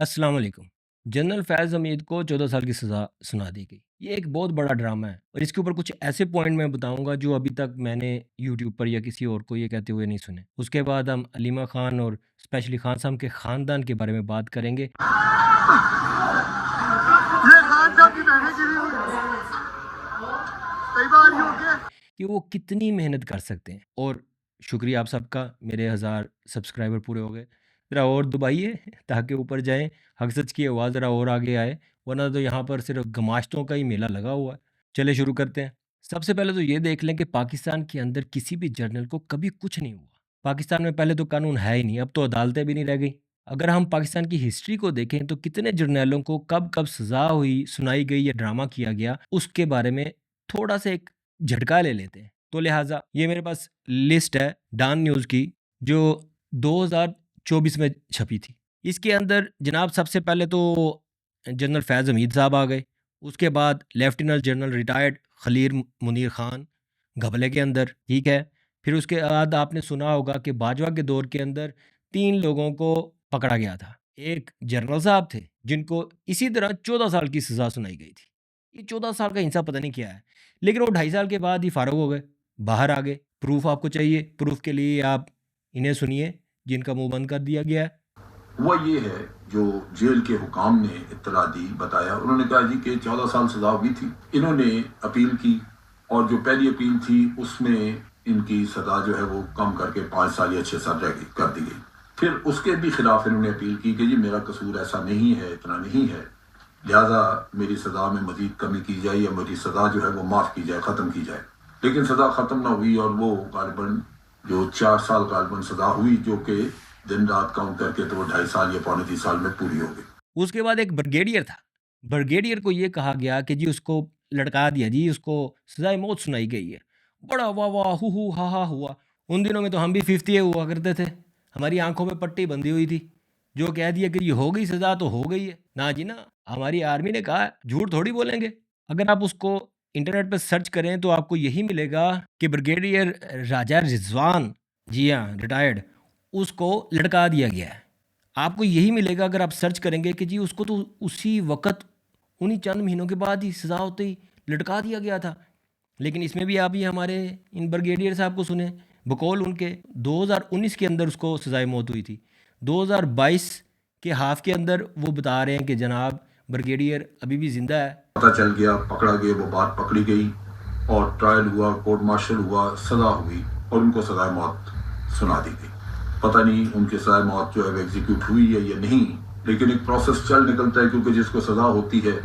अस्सलाम वालेकुम। जनरल फैज़ हमीद को 14 साल की सज़ा सुना दी गई। ये एक बहुत बड़ा ड्रामा है और इसके ऊपर कुछ ऐसे पॉइंट मैं बताऊँगा जो अभी तक मैंने यूट्यूब पर या किसी और को ये कहते हुए नहीं सुने। उसके बाद हम अलीमा ख़ान और स्पेशली ख़ान साहब के ख़ानदान के बारे में बात करेंगे ये खान साहब की बहनें गिरी हुई कई बार ही हो गया। कि वो कितनी मेहनत कर सकते हैं। और शुक्रिया आप सबका, मेरे 1000 सब्सक्राइबर पूरे हो गए। ज़रा और दबाइए ताकि ऊपर जाएँ, हक़ सच की आवाज़ ज़रा और आगे आए, वरना तो यहाँ पर सिर्फ़ गमाश्तों का ही मेला लगा हुआ है। चलिए शुरू करते हैं। सबसे पहले तो ये देख लें कि पाकिस्तान के अंदर किसी भी जर्नल को कभी कुछ नहीं हुआ। पाकिस्तान में पहले तो कानून है ही नहीं, अब तो अदालतें भी नहीं रह गई। अगर हम पाकिस्तान की हिस्ट्री को देखें तो कितने जर्नैलों को कब-कब सज़ा हुई, सुनाई गई या ड्रामा किया गया, उसके बारे में थोड़ा-सा एक झटका ले लेते हैं। तो लिहाजा ये मेरे पास लिस्ट है डॉन न्यूज़ की, जो 2024 में छपी थी। इसके अंदर जनाब सबसे पहले तो जनरल फैज़ हमीद साहब आ गए। उसके बाद lieutenant general retired Khalil Munir Khan घपले के अंदर, ठीक है। फिर उसके बाद आपने सुना होगा कि बाजवा के दौर के अंदर 3 लोगों को पकड़ा गया था। एक जनरल साहब थे जिनको इसी तरह 14 साल की सज़ा सुनाई गई थी। ये 14 साल का हिंसा पता नहीं क्या है, लेकिन वो 2.5 साल के बाद ही फ़ारुग हो गए, बाहर आ गए। प्रूफ़ आपको चाहिए, प्रूफ़ के लिए आप इन्हें सुनिए जिनका मुँह बंद कर दिया गया है। हुआ ये है, जो जेल के हुकाम ने इत्तला दी, बताया, उन्होंने कहा जी कि 14 साल सजा हुई थी। इन्होंने अपील की और जो पहली अपील थी उसमें इनकी सजा जो है वो कम करके 5 साल या 6 साल कर दी गई। फिर उसके भी खिलाफ इन्होंने अपील की कि जी मेरा कसूर ऐसा नहीं है, इतना नहीं है, लिहाजा मेरी सजा में मजीद कमी की जाए या मेरी सजा जो है वो माफ़ की जाए, ख़त्म की जाए। लेकिन सजा ख़त्म ना हुई और वो गालिबन जो 4 साल गालिबन सजा हुई, जो कि दिन रात काउंट करके तो वो 2.5 साल या पौने 3 साल में पूरी हो गई। उसके बाद एक ब्रिगेडियर था। ब्रिगेडियर को ये कहा गया कि जी उसको लटका दिया जी, उसको सज़ाए मौत सुनाई गई है। बड़ा वाह-वाह, हू-हू, हा-हा हुआ। उन दिनों में तो हम भी 50 हुआ करते थे। हमारी आँखों में पट्टी बंधी हुई थी। जो कह दिया कि ये हो गई सज़ा तो हो गई है। ना जी ना, हमारी आर्मी ने कहा है, झूठ थोड़ी बोलेंगे। अगर आप उसको इंटरनेट पे सर्च करें तो आपको यही मिलेगा कि ब्रिगेडियर राजा रिज़वान, जी हाँ, रिटायर्ड, उसको लटका दिया गया है। आपको यही मिलेगा अगर आप सर्च करेंगे कि जी उसको तो उसी वक़्त उन्हीं चंद महीनों के बाद ही सज़ा होते ही लटका दिया गया था। लेकिन इसमें भी आप ये हमारे इन ब्रिगेडियर साहब को सुने, बकौल उनके 2019 के अंदर उसको सज़ाए मौत हुई थी। 2022 के हाफ़ के अंदर वो बता रहे हैं कि जनाब ब्रिगेडियर अभी भी ज़िंदा है। पता चल गया, पकड़ा गया, वो बात पकड़ी गई और ट्रायल हुआ, कोर्ट मार्शल हुआ, सजा हुई और उनको सजाए मौत सुना दी गई। पता नहीं उनकी सजाए मौत जो है वो एग्जीक्यूट हुई है या नहीं, लेकिन एक प्रोसेस चल निकलता है, क्योंकि जिसको सजा होती है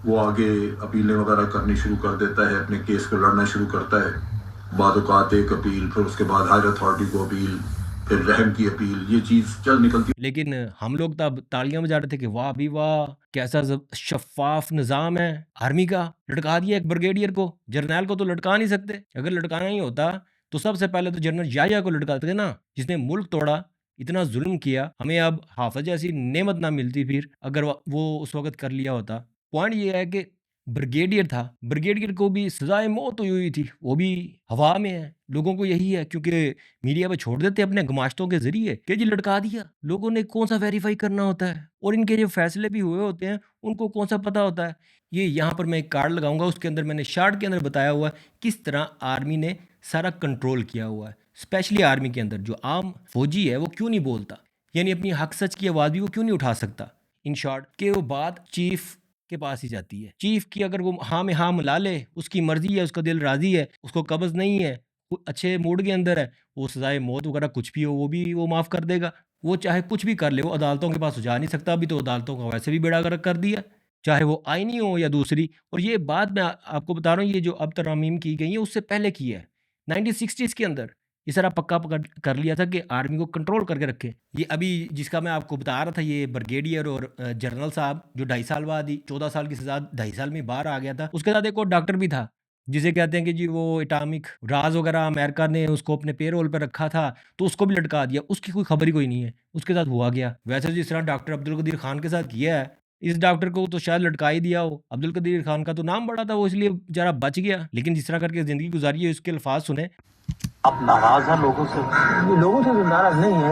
वो आगे अपीलें वगैरह करनी शुरू कर देता है, अपने केस को लड़ना शुरू करता है। बाद औक़ात एक अपील, फिर उसके बाद हायर अथॉरिटी को अपील, फिर रहम की अपील, ये चीज़ चल निकलती। लेकिन हम लोग तब तालियां बजा रहे थे कि वाह भी वाह, कैसा शफाफ निज़ाम है आर्मी का। लटका दिया एक ब्रिगेडियर को, जर्नैल को तो लटका नहीं सकते। अगर लटकाना ही होता तो सबसे पहले तो जनरल याह्या को लटकाते थे ना, जिसने मुल्क तोड़ा, इतना जुल्म किया। हमें अब हाफिज जैसी नेमत ना मिलती फिर, अगर वो उस वक्त कर लिया होता। पॉइंट ये है कि ब्रिगेडियर था, ब्रिगेडियर को भी सजाए मौत हुई थी, वो भी हवा में है। लोगों को यही है, क्योंकि मीडिया पे छोड़ देते हैं अपने गुमाश्तों के ज़रिए कि जी लटका दिया। लोगों ने कौन-सा वेरीफ़ाई करना होता है, और इनके जो फ़ैसले भी हुए होते हैं, उनको कौन-सा पता होता है। ये यहाँ पर मैं एक कार्ड लगाऊँगा, उसके अंदर मैंने शार्ट के अंदर बताया हुआ है किस तरह आर्मी ने सारा कंट्रोल किया हुआ है। स्पेशली आर्मी के अंदर जो आम फ़ौजी है वो क्यों नहीं बोलता, यानी अपनी हक सच की आवाज़ भी वो क्यों नहीं उठा सकता। इन शॉर्ट कि वो बात चीफ़ के पास ही जाती है। चीफ़ की अगर वो हाँ में हाँ मिला ले, उसकी मर्ज़ी है, उसका दिल राज़ी है, उसको कब्ज़ नहीं है, वो अच्छे मूड के अंदर है, वो सज़ाए मौत वगैरह कुछ भी हो वो भी वो माफ़ कर देगा। वो चाहे कुछ भी कर ले, वो अदालतों के पास तो जा नहीं सकता। अभी तो अदालतों का वैसे भी बेड़ा गर्क कर दिया, चाहे वो आईनी हो या दूसरी। और ये बात मैं आपको बता रहा हूँ, ये जो अब तरमीम की गई है उससे पहले की है। 1960s के अंदर ये सारा पक्का कर लिया था कि आर्मी को कंट्रोल करके रखे। ये अभी जिसका मैं आपको बता रहा था, ये ब्रिगेडियर और जनरल साहब जो 2.5 साल बाद ही 14 साल की सज़ा 2.5 साल में बाहर आ गया था। उसके साथ एक और डॉक्टर भी था, जिसे कहते हैं कि जी वो एटॉमिक राज वगैरह अमेरिका ने उसको अपने पेरोल पे रखा था, तो उसको भी लटका दिया। उसकी कोई खबर ही कोई नहीं है, उसके साथ हुआ गया। वैसे जिस तरह डॉक्टर अब्दुल कदीर खान के साथ किया है, इस डॉक्टर को तो शायद लटका ही दिया हो। अब्दुल कदीर खान का तो नाम बड़ा था, वो इसलिए बेचारा बच गया। लेकिन जिस तरह करके ज़िंदगी गुजारी है, उसके अल्फाज सुने। आप नाराज हैं लोगों से? लोगों से भी नाराज नहीं है,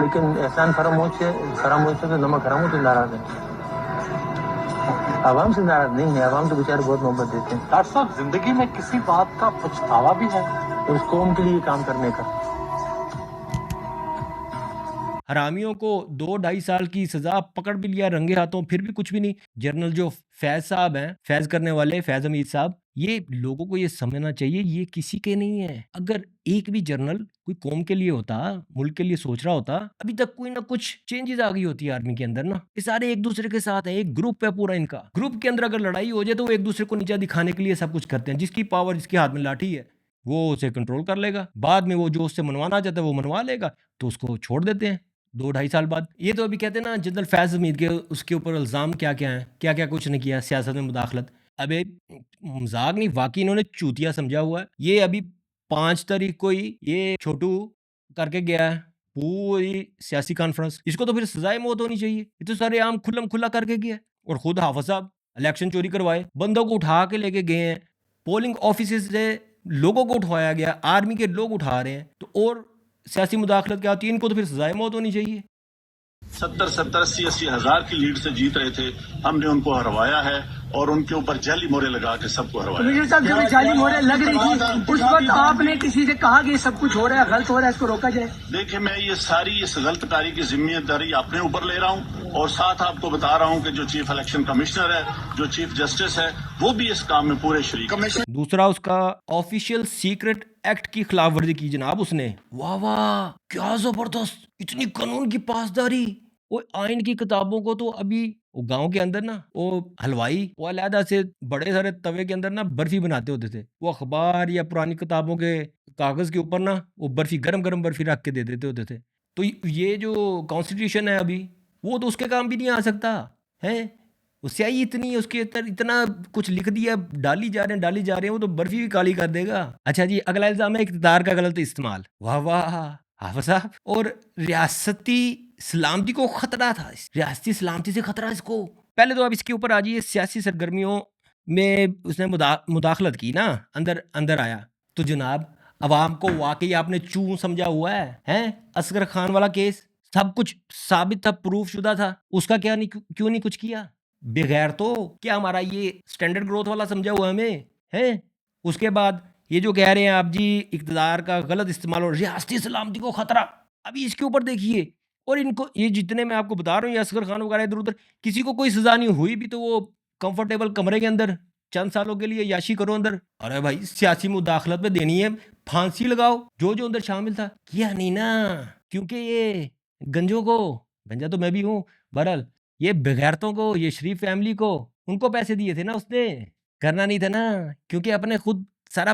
लेकिन एहसान फरामोश से तो नमक हराम से नाराज है, आवाम से नाराज नहीं है। आवाम तो बेचारे बहुत मोहब्बत देते हैं। डॉक्टर साहब, जिंदगी में किसी बात का पछतावा भी है? उस कौम के लिए काम करने का। हरामियों को 2-2.5 साल की सजा, पकड़ भी लिया रंगे हाथों, फिर भी कुछ भी नहीं। जनरल जो फैज साहब हैं, फैज करने वाले फैज हमीद साहब, ये लोगों को ये समझना चाहिए ये किसी के नहीं है। अगर एक भी जनरल कोई कौम के लिए होता, मुल्क के लिए सोच रहा होता, अभी तक कोई ना कुछ चेंजेस आ गई होती है आर्मी के अंदर ना। ये सारे एक दूसरे के साथ है, एक ग्रुप है पूरा इनका। ग्रुप के अंदर अगर लड़ाई हो जाए तो वो एक दूसरे को नीचा दिखाने के लिए सब कुछ करते हैं। जिसकी पावर, जिसके हाथ में लाठी है, वो उसे कंट्रोल कर लेगा। बाद में वो जो उससे मनवाना चाहता है वो मनवा लेगा, तो उसको छोड़ देते हैं 2-2.5 साल बाद। ये तो अभी कहते हैं ना जनरल फैज हमीद के, उसके ऊपर इल्ज़ाम क्या क्या है, क्या क्या कुछ नहीं किया, सियासत में मुदाखलत। अबे मजाक नहीं, वाकई इन्होंने चूतिया समझा हुआ है। ये अभी 5 तारीख को ही ये छोटू करके गया है पूरी सियासी कॉन्फ्रेंस। इसको तो फिर सजाए मौत होनी चाहिए। ये तो सारे आम खुल्लम खुल्ला करके गया है। और खुद हाफिज साहब इलेक्शन चोरी करवाए, बंदों को उठा के लेके गए हैं, पोलिंग ऑफिस से लोगों को उठवाया गया, आर्मी के लोग उठा रहे हैं, तो और सियासी मुदाखलत क्या होती है? इनको तो फिर सजाए मौत होनी चाहिए। 70-70, 80-80 हजार की लीड से जीत रहे थे, हमने उनको हरवाया है और उनके ऊपर जाली मोहरे लगा के सबको हरवाया। तो साहब, जब जाली मोहरे लग रही थी उस वक्त आपने किसी से कहा कि सब कुछ हो रहा है, गलत हो रहा है, इसको रोका जाए? देखिए, मैं ये सारी इस गलतकारी की जिम्मेदारी अपने ऊपर ले रहा हूँ और साथ आपको बता रहा हूँ कि जो चीफ इलेक्शन कमिश्नर है, जो चीफ जस्टिस है, वो भी इस काम में पूरे शरीक है। दूसरा, उसका ऑफिशियल सीक्रेट एक्ट की खिलाफ वर्जी की जनाब उसने। वाह वाह, क्या जबरदस्त, इतनी कानून की पासदारी। वो आइन की किताबों को तो अभी वो गांव के अंदर ना वो हलवाई वो अलहदा से बड़े सारे तवे के अंदर ना बर्फी बनाते होते थे। वो अखबार या पुरानी किताबों के कागज के ऊपर ना वो बर्फी, गरम गरम बर्फी रख के दे देते होते थे। तो ये जो कॉन्स्टिट्यूशन है अभी, वो तो उसके काम भी नहीं आ सकता है। वो स्याही इतनी है उसके अंदर, इतना कुछ लिख दिया, डाली जा रहे हैं, वो तो बर्फी भी काली कर देगा। अच्छा जी, अगला इल्जाम है इक़्तिदार का गलत इस्तेमाल। वाह वाह हाफिज साहब। और रियासती सलामती को खतरा था, रियासती सलामती से खतरा इसको। पहले तो अब इसके ऊपर आ जाइए, सियासी सरगर्मियों में उसने मुदाखलत की ना, अंदर आया तो जनाब अवाम को वाकई आपने चूं समझा हुआ है? असगर खान वाला केस सब कुछ साबित था, प्रूफ शुदा था, उसका क्यों नहीं कुछ किया? बगैर तो क्या हमारा ये स्टैंडर्ड ग्रोथ वाला समझा हुआ हमें है? उसके बाद ये जो कह रहे हैं आप जी, इक़्तिदार का गलत इस्तेमाल और रियासती सलामती को खतरा, अभी इसके ऊपर देखिए। और इनको ये जितने मैं आपको बता रहा हूँ, ये असगर खान वगैरह इधर उधर, किसी को कोई सजा नहीं हुई भी तो वो कंफर्टेबल कमरे के अंदर चंद सालों के लिए याशी करो अंदर। अरे भाई, सियासी मुदाखलत में देनी है, फांसी लगाओ। जो अंदर शामिल था किया नहीं ना, क्योंकि ये गंजा तो मैं भी हूँ, बहरहाल ये बेगैरतों को, ये शरीफ फैमिली को, उनको पैसे दिए थे ना, उसने करना नहीं था ना, क्योंकि अपने खुद सारा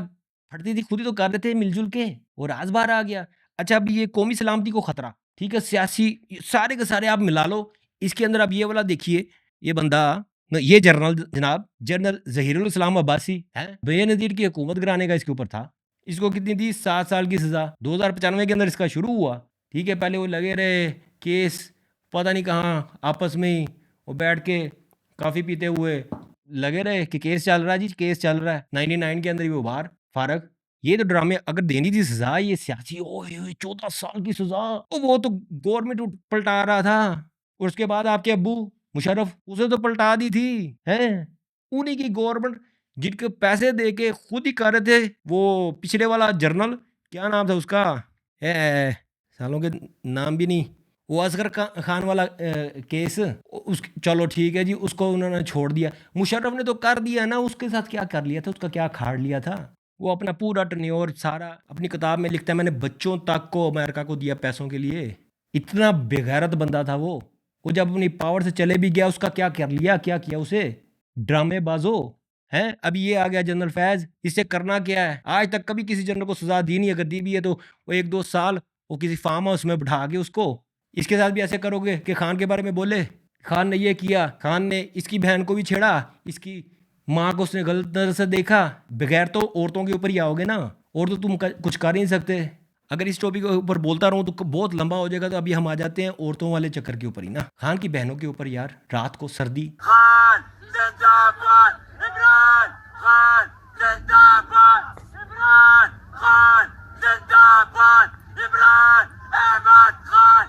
फटती थी, खुद ही तो कर रहे थे मिलजुल के, और आज बाहर आ गया। अच्छा, अभी ये कौमी सलामती को खतरा, ठीक है, सियासी सारे के सारे आप मिला लो इसके अंदर। अब ये वाला देखिए, ये बंदा, ये जनाब जनरल जहीरुल इस्लाम अब्बासी है, बेनज़ीर की हुकूमत गिराने का इसके ऊपर था। इसको कितनी थी? 7 साल की सजा 2095 के अंदर इसका शुरू हुआ, ठीक है। पहले वो लगे रहे केस, पता नहीं कहाँ आपस में ही वो बैठ के काफ़ी पीते हुए लगे रहे कि केस चल रहा है जी, केस चल रहा है। 99 के अंदर ही वो बाहर फारग। ये तो ड्रामे अगर देनी थी सजा, ये सियासी 14 साल की सजा, वो तो गवर्नमेंट पलटा रहा था, और उसके बाद आपके अब्बू मुशर्रफ उसे तो पलटा दी थी हैं। उन्हीं की गवर्नमेंट जिनके पैसे दे के खुद ही कर रहे थे। वो पिछले वाला जर्नल, क्या नाम था उसका, सालों के नाम भी नहीं, वो असगर खान वाला केस, चलो ठीक है जी, उसको उन्होंने छोड़ दिया। मुशर्रफ ने तो कर दिया ना, उसके साथ क्या कर लिया था, उसका क्या खाड़ लिया था। वो अपना पूरा टर्न्योर सारा अपनी किताब में लिखता है, मैंने बच्चों तक को अमेरिका को दिया पैसों के लिए। इतना बेगैरत बंदा था वो जब अपनी पावर से चले भी गया, उसका क्या कर लिया, क्या किया उसे, ड्रामेबाजो हैं। अब ये आ गया जनरल फैज, इससे करना क्या है? आज तक कभी किसी जनरल को सजा दी नहीं, अगर दी भी है तो वो 1-2 साल वो किसी फार्म हाउस में बिठा के उसको। इसके साथ भी ऐसे करोगे कि खान के बारे में बोले, खान ने ये किया, खान ने इसकी बहन को भी छेड़ा, इसकी माँ को उसने गलत नजर से देखा। बगैर तो औरतों के ऊपर ही आओगे ना, और तो तुम कुछ कर ही नहीं सकते। अगर इस टॉपिक के ऊपर बोलता रहूं तो बहुत लंबा हो जाएगा, तो अभी हम आ जाते हैं औरतों वाले चक्कर के ऊपर ही ना, खान की बहनों के ऊपर। यार रात को सर्दी, खान जिंदाबाद, इमरान खान जिंदाबाद, इमरान खान जिंदाबाद, इमरान अहमद खान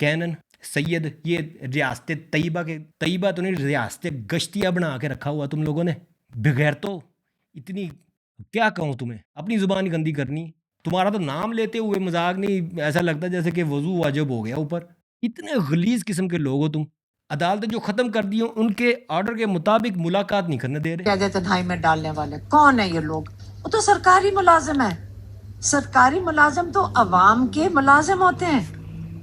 कैनन सैयद, ये रियासत तैयबा के, तैयबा तो नहीं, रियासत गश्तिया बना के रखा हुआ तुम लोगों ने। बगैर तो इतनी, क्या कहूँ तुम्हें, अपनी जुबान ही गंदी करनी। तुम्हारा तो नाम लेते हुए मजाक नहीं, ऐसा लगता है जैसे कि वजू वाजिब हो गया ऊपर। इतने गलीज किस्म के लोग हो तुम। अदालतें जो खत्म कर दी हो, उनके ऑर्डर के मुताबिक मुलाकात नहीं करने दे रहे। क्या तन्हाई में डालने वाले कौन है ये लोग? वो तो सरकारी मुलाजिम है। सरकारी मुलाजिम तो अवाम के मुलाजिम होते हैं,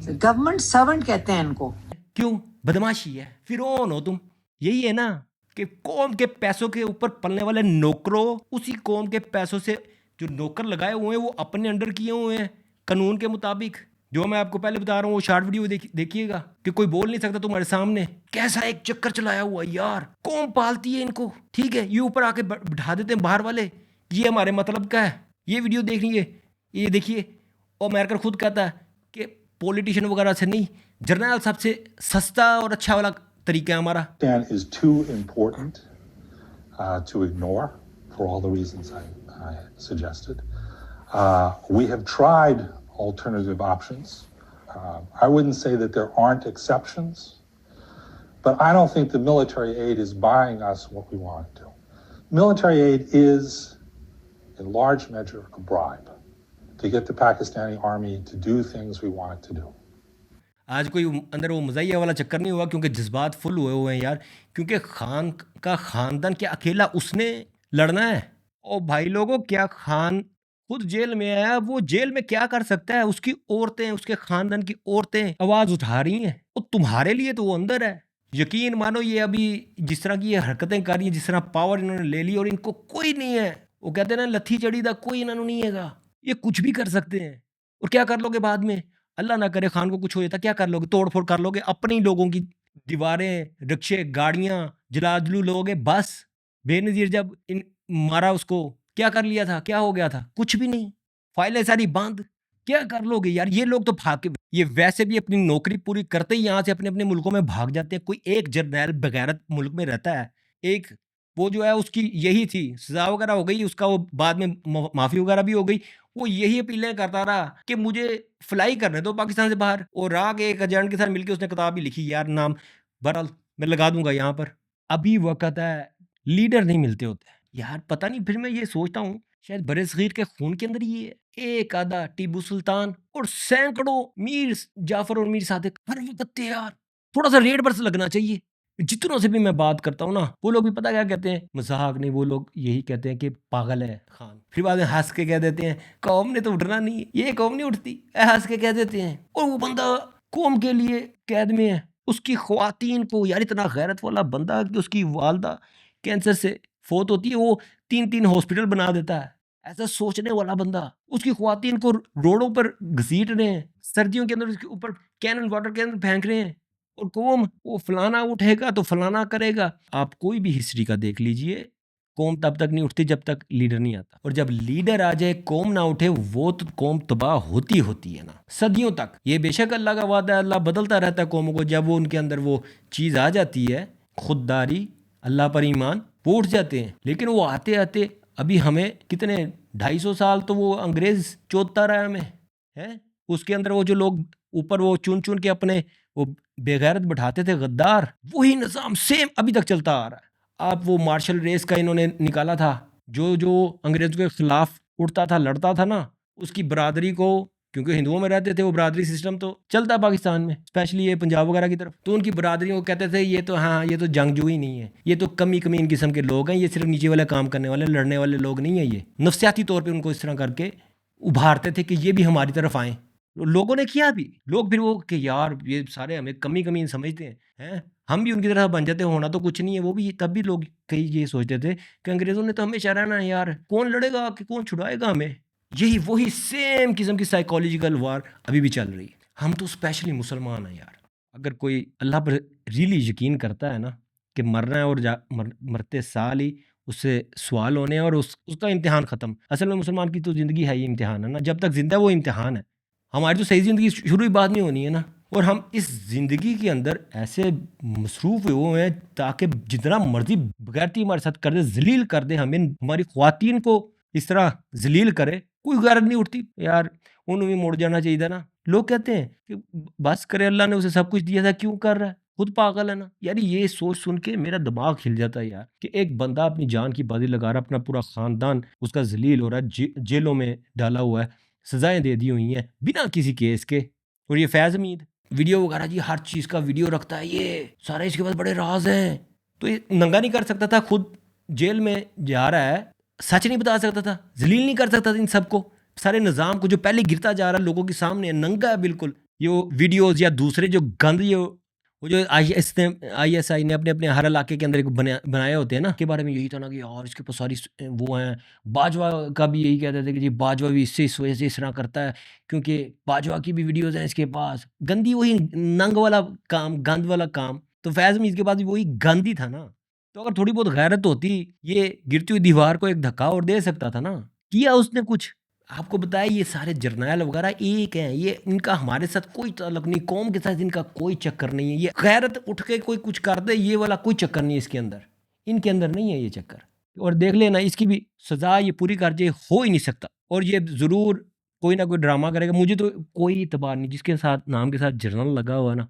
गवर्नमेंट सर्वेंट कहते हैं इनको। क्यों? बदमाशी है, फिरौन हो तुम। यही है ना कि कौम के पैसों के ऊपर पलने वाले नौकरों, उसी कौम के पैसों से जो नौकर लगाए हुए हैं वो अपने अंडर किए हुए हैं कानून के मुताबिक। जो मैं आपको पहले बता रहा हूँ वो शॉर्ट वीडियो देखिएगा कि कोई बोल नहीं सकता तुम्हारे सामने। कैसा एक चक्कर चलाया हुआ यार, कौन पालती है इनको? ठीक है, ये ऊपर आके बिठा देते हैं बाहर वाले, ये हमारे मतलब का है। ये वीडियो देखिए, ये देखिए, और अमेरिका खुद कहता है कि पॉलिटिशियन वगैरह से नहीं, जर्नल साहब से सस्ता और अच्छा वाला तरीका है हमारा। Is too important to ignore for all the reasons I suggested. We have tried alternative options. I wouldn't say that there aren't exceptions, but I don't think the military aid is buying us what we want to. Military aid is, in large measure, a bribe to get the Pakistani army to do things we want it to do. आज कोई अंदर वो मज़ाहिया वाला चक्कर नहीं हुआ, क्योंकि जज्बात फुल हुए हुए हैं यार। क्योंकि खान का ख़ानदान क्या अकेला उसने लड़ना है? और भाई लोगों, क्या खान खुद जेल में आया, वो जेल में क्या कर सकता है? उसकी औरतें, उसके ख़ानदान की औरतें आवाज़ उठा रही हैं, और तुम्हारे लिए तो वो अंदर है। यकीन मानो, ये अभी जिस तरह की ये हरकतें कर रही हैं, जिस तरह पावर इन्होंने ले ली, और इनको कोई नहीं है। वो कहते हैं ना, लथी चढ़ी दा कोई इन्होंने नहीं हैगा। ये कुछ भी कर सकते हैं। और क्या कर लोगे बाद में? अल्लाह ना करे खान को कुछ हो जाता, क्या कर लोगे? तोड़ फोड़ कर लोगे, अपने लोगों की दीवारें, रिक्शे, गाड़ियां जला जलू लोगे। बस बेनजीर जब इन मारा उसको, क्या कर लिया था? क्या हो गया था? कुछ भी नहीं, फाइलें सारी बंद। क्या कर लोगे यार? ये लोग तो भाग के, ये वैसे भी अपनी नौकरी पूरी करते ही यहाँ से अपने अपने मुल्कों में भाग जाते हैं। कोई एक जर्नैल बगैरत मुल्क में रहता है, एक वो जो है उसकी यही थी, सजा वगैरह हो गई उसका, वो बाद में माफ़ी वगैरह भी हो गई। वो यही अपीलें करता रहा कि मुझे फ्लाई करने दो पाकिस्तान से बाहर। और राग एक एजेंट के साथ मिलकर उसने किताब भी लिखी यार, नाम बहरहाल मैं लगा दूंगा यहाँ पर। अभी वक्त है, लीडर नहीं मिलते होते यार, पता नहीं। फिर मैं ये सोचता हूँ शायद बड़े सगीर के खून के अंदर ये है। एक आधा टीपू सुल्तान और सैकड़ों मीर जाफर और मीर सादिक हर वक्त यार, थोड़ा सा रेड बरस लगना चाहिए। जितनों से भी मैं बात करता हूँ ना, वो लोग भी पता क्या कहते हैं, मजाक नहीं, वो लोग यही कहते हैं कि पागल है खान। फिर बाद में हंस के कह देते हैं कौम ने तो उठना नहीं, ये कौम नहीं उठती, हंस के कह देते हैं। और वो बंदा कौम के लिए कैद में है। उसकी ख्वातीन को यार, इतना गैरत वाला बंदा कि उसकी वालदा कैंसर से फोत होती है, वो 3-3 हॉस्पिटल बना देता है। ऐसा सोचने वाला बंदा उसकी ख्वातीन को रोडों पर घसीट रहे हैं, सर्दियों के अंदर उसके ऊपर कैनन वाटर के अंदर फेंक रहे हैं। और कौम वो फलाना उठेगा तो फलाना करेगा। आप कोई भी हिस्ट्री का देख लीजिए, कौम तब तक नहीं उठती जब तक लीडर नहीं आता। और जब लीडर आ जाए, कौम ना उठे, वो तो कौम तबाह होती होती है ना, सदियों तक। ये बेशक अल्लाह का वादा है, अल्लाह बदलता रहता है कौमों को। जब वो उनके अंदर वो चीज़ आ जाती है, खुददारी, अल्लाह पर ईमान, वो उठ जाते हैं। लेकिन वो आते आते अभी हमें कितने 250 साल तो वो अंग्रेज चोदता रहा हमें है। उसके अंदर वो जो लोग ऊपर वो चुन चुन के अपने वो बेगैरत बैठाते थे, गद्दार, वही निज़ाम सेम अभी तक चलता आ रहा है। आप वो मार्शल रेस का इन्होंने निकाला था, जो अंग्रेजों के खिलाफ उठता था, लड़ता था ना, उसकी बरादरी को, क्योंकि हिंदुओं में रहते थे, वो बरादरी सिस्टम तो चलता है पाकिस्तान में, स्पेशली ये पंजाब वगैरह की तरफ। तो उनकी बरादरियों को कहते थे ये तो, हाँ ये तो जंगजू ही नहीं है, ये तो कमी इन किस्म के लोग हैं, ये सिर्फ नीचे वाले काम करने वाले, लड़ने वाले लोग नहीं है। ये नफ्सियाती तौर पर उनको इस तरह करके उभारते थे कि ये भी हमारी तरफ आए। लोगों ने किया भी, लोग फिर वो कि यार ये सारे हमें कमी समझते हैं, हम भी उनकी तरह बन जाते, होना तो कुछ नहीं है। वो भी तब भी लोग कई ये सोचते थे कि अंग्रेज़ों ने तो हमेशा रहना है यार, कौन लड़ेगा कि कौन छुड़ाएगा हमें। यही वही सेम किस्म की साइकोलॉजिकल वार अभी भी चल रही है। हम तो स्पेशली मुसलमान हैं यार। अगर कोई अल्लाह पर रियली यकीन करता है ना कि मरना है और मरते साल ही उससे सवाल होने हैं और उसका इम्तिहान ख़त्म। असल में मुसलमान की तो ज़िंदगी है ही इम्तिहान है ना, जब तक जिंदा वो इम्तिहान है। हमारी तो सही ज़िंदगी शुरू ही बात नहीं होनी है ना। और हम इस ज़िंदगी के अंदर ऐसे मसरूफ़ हुए हैं ताकि जितना मर्जी बगैरती हमारे साथ कर दे, जलील कर दे, हमें हमारी ख्वातीन को इस तरह जलील करे, कोई गैरत नहीं उठती यार। उन्हें भी मुड़ जाना चाहिए था ना, लोग कहते हैं कि बस करे, अल्लाह ने उसे सब कुछ दिया था, क्यों कर रहा है, खुद पागल है ना यार। ये सोच सुन के मेरा दिमाग हिल जाता है यार कि एक बंदा अपनी जान की बाजी लगा रहा है, अपना पूरा खानदान उसका जलील हो रहा है, जेलों में डाला हुआ है, सजाएं दे दी हुई हैं बिना किसी केस के। और ये फैज़ हमीद वीडियो वगैरह जी हर चीज़ का वीडियो रखता है, ये सारे इसके पास बड़े राज हैं। तो ये नंगा नहीं कर सकता था, खुद जेल में जा रहा है, सच नहीं बता सकता था, जलील नहीं कर सकता था इन सबको, सारे निज़ाम को जो पहले गिरता जा रहा है लोगों के सामने, नंगा है बिल्कुल। ये वीडियोज़ या दूसरे जो गंद, ये वो जो ISI ने अपने अपने हर इलाके के अंदर एक बनाए होते हैं ना, के बारे में यही था ना कि यार इसके पास सारी वो हैं। बाजवा का भी यही कहते थे कि जी बाजवा भी इससे इस वजह से इस तरह करता है क्योंकि बाजवा की भी वीडियोज़ हैं इसके पास। गंदी वही नंग वाला काम, गंद वाला काम। तो फैज़ मीर के पास भी वही गंद ही था ना। तो अगर थोड़ी बहुत गैरत होती, ये गिरती हुई दीवार को एक धक्का और दे सकता था ना। किया उसने कुछ? आपको बताया ये सारे जर्नैल वगैरह एक हैं, ये इनका हमारे साथ कोई ताल्लुक नहीं, कौम के साथ इनका कोई चक्कर नहीं है। ये गैरत उठ के कोई कुछ कर दे, ये वाला कोई चक्कर नहीं है इसके अंदर, इनके अंदर नहीं है ये चक्कर। और देख लेना इसकी भी सज़ा ये पूरी कर जाए, हो ही नहीं सकता। और ये ज़रूर कोई ना कोई ड्रामा करेगा। मुझे तो कोई इतबार नहीं जिसके साथ नाम के साथ जर्नल लगा हुआ ना।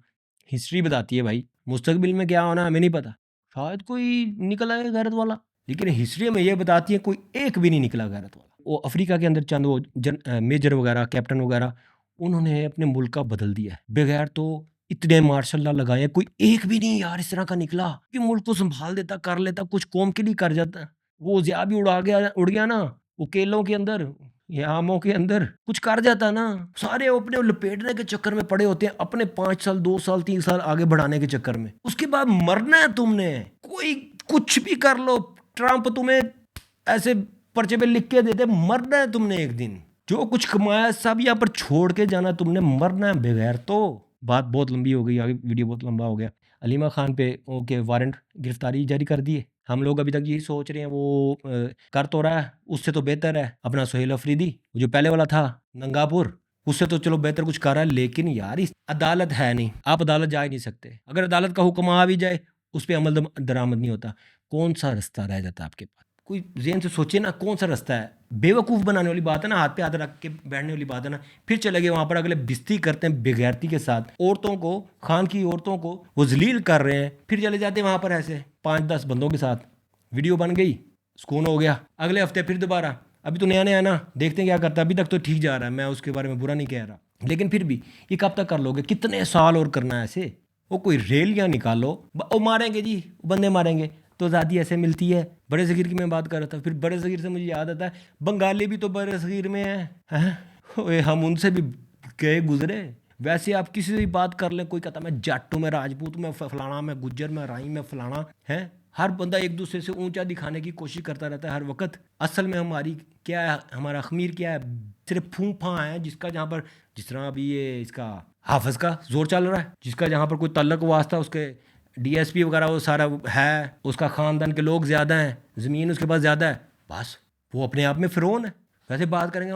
हिस्ट्री बताती है भाई, मुस्तकबिल में क्या होना हमें नहीं पता, शायद कोई निकल आए गैरत वाला, लेकिन हिस्ट्री में ये बताती है कोई एक भी नहीं निकला गैरत वाला। वो अफ्रीका के अंदर चंद वो मेजर वगैरह, कैप्टन वगैरह, उन्होंने अपने मुल्क का बदल दिया है बगैर तो इतने मार्शल लगाए, कोई एक भी नहीं यार इस तरह का निकला कि मुल्क को संभाल देता, कर लेता, कुछ कौम के लिए कर जाता। वो ज़िया भी उड़ गया ना, वो केलों के अंदर या आमों के अंदर कुछ कर जाता ना। सारे अपने लपेटने के चक्कर में पड़े होते हैं, अपने 5 साल 2 साल 3 साल आगे बढ़ाने के चक्कर में। उसके बाद मरना है तुमने, कोई कुछ भी कर लो, ट्रंप तुम्हें ऐसे पर्चे पे लिख के देते, मरना है तुमने एक दिन। जो कुछ कमाया सब यहाँ पर छोड़ के जाना तुमने, मरना है बगैर। तो बात बहुत लंबी हो गई, आगे वीडियो बहुत लंबा हो गया। अलीमा खान पे ओके वारंट गिरफ्तारी जारी कर दिए। हम लोग अभी तक यही सोच रहे हैं वो कर तो रहा है, उससे तो बेहतर है अपना सुहेल अफरीदी जो पहले वाला था नंगापुर, उससे तो चलो बेहतर कुछ कर रहा है। लेकिन यार इस अदालत है नहीं, आप अदालत जा ही नहीं सकते। अगर अदालत का हुक्म आ भी जाए उस पर अमल दरामद नहीं होता। कौन सा रास्ता रह जाता है आपके पास? कोई ज़हन से सोचे ना, कौन सा रास्ता है? बेवकूफ़ बनाने वाली बात है ना, हाथ पे हाथ रख के बैठने वाली बात है ना। फिर चले गए वहाँ पर, अगले बिस्ती करते हैं बेगैरती के साथ, औरतों को, खान की औरतों को वो जलील कर रहे हैं। फिर चले जाते हैं वहाँ पर ऐसे 5-10 बंदों के साथ, वीडियो बन गई, सुकून हो गया। अगले हफ्ते फिर दोबारा, अभी तो नया नया ना, देखते हैं क्या करता है। अभी तक तो ठीक जा रहा है, मैं उसके बारे में बुरा नहीं कह रहा, लेकिन फिर भी ये कब तक कर लोगे? कितने साल और करना है ऐसे? वो कोई रेलियाँ निकालो, वो मारेंगे जी, बंदे मारेंगे तो आज़ादी ऐसे मिलती है। बड़े ज़गीर की मैं बात कर रहा था, फिर बड़े ज़गीर से मुझे याद आता है बंगाली भी तो बड़े ज़गीर में हैं, हम उनसे भी गए गुजरे। वैसे आप किसी से भी बात कर लें, कोई कहता मैं जट हूँ, मैं राजपूत, मैं फलाना, मैं गुज्जर, मैं राई, मैं फलाना है। हर बंदा एक दूसरे से ऊंचा दिखाने की कोशिश करता रहता है हर वक्त। असल में हमारी क्या है, हमारा खमीर क्या है? सिर्फ फूंफा है जिसका, जहाँ पर जिस तरह अभी ये इसका हाफिज़ का जोर चल रहा है, जिसका जहाँ पर कोई तल्लक वास्ता, उसके DSP वगैरह वो सारा है, उसका ख़ानदान के लोग ज़्यादा हैं, ज़मीन उसके पास ज़्यादा है, बस वो अपने आप में फ़िरौन है। वैसे बात करेंगे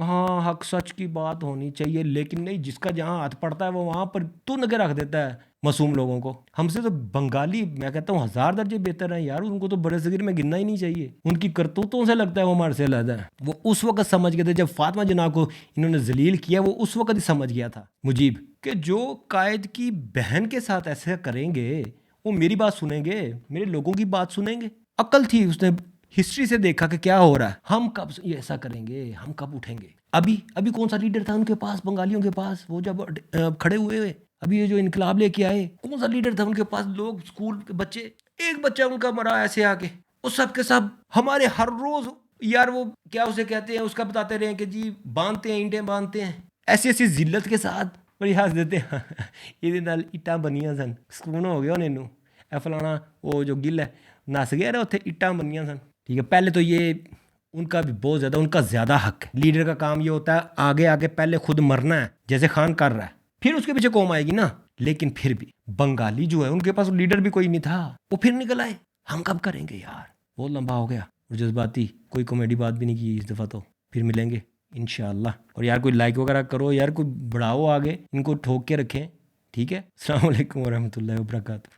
हाँ हक सच की बात होनी चाहिए, लेकिन नहीं, जिसका जहाँ हाथ पड़ता है वो वहाँ पर तुन के रख देता है मासूम लोगों को। हमसे तो बंगाली मैं कहता हूँ 1000 दर्जे बेहतर है यार, उनको तो बड़े ज़गीर में गिनना ही नहीं चाहिए। उनकी करतूतों से लगता है वो हमारे से अलग है। वो उस वक्त समझ गए थे जब फातिमा जिन्ना को इन्होंने जलील किया, वो उस वक्त ही समझ गया था मुजीब कि जो कायद की बहन के साथ ऐसे करेंगे वो मेरी बात सुनेंगे, मेरे लोगों की बात सुनेंगे। अक्ल थी, उसने हिस्ट्री से देखा कि क्या हो रहा है, हम कब ये ऐसा करेंगे, हम कब उठेंगे। अभी कौन सा लीडर था उनके पास, बंगालियों के पास, वो जब खड़े हुए अभी ये जो इनकलाब लेके आए, कौन सा लीडर था उनके पास? लोग स्कूल के बच्चे, एक बच्चा उनका मरा ऐसे आके, वो सब के सब हमारे हर रोज यार वो क्या उसे कहते हैं, उसका बताते रहे कि जी बांधते हैं, ईंटें बांधते हैं, ऐसी ऐसी जिल्लत के साथ बड़ी हंस देते हैं। ये नाल इट्टां बनियां सन, सुकून हो गया उन्हें। ए फलाना वो जो गिल है नस गया रहा, उत्थे इट्टां बनियां सन। ठीक है, पहले तो ये उनका भी बहुत ज़्यादा, उनका ज़्यादा हक है। लीडर का काम ये होता है आगे आगे पहले खुद मरना है, जैसे खान कर रहा है, फिर उसके पीछे कौम आएगी ना। लेकिन फिर भी बंगाली जो है उनके पास लीडर भी कोई नहीं था, वो फिर निकल आए। हम कब करेंगे यार, बहुत लंबा हो गया और जज्बाती, कोई कॉमेडी बात भी नहीं की इस दफ़ा। तो फिर मिलेंगे इंशाअल्लाह। और यार कोई लाइक वगैरह करो यार, कोई बढ़ाओ आगे, इनको ठोक के रखें। ठीक है, अस्सलाम वालेकुम वरहमतुल्लाहि वबरकातुहू।